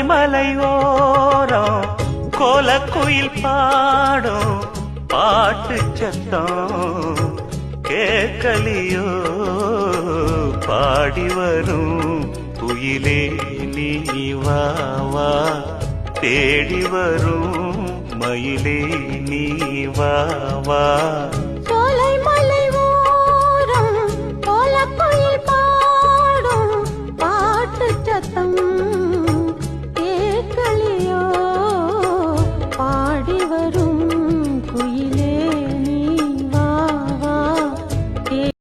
கொல்லிமலை ஓரம் கோலக்குயில் பாடும் பாட்டு சத்தம் கேட்கலியோ பாடி வரும் குயிலே நீ வா வா தேடி வரும் மயிலே நீ வா வா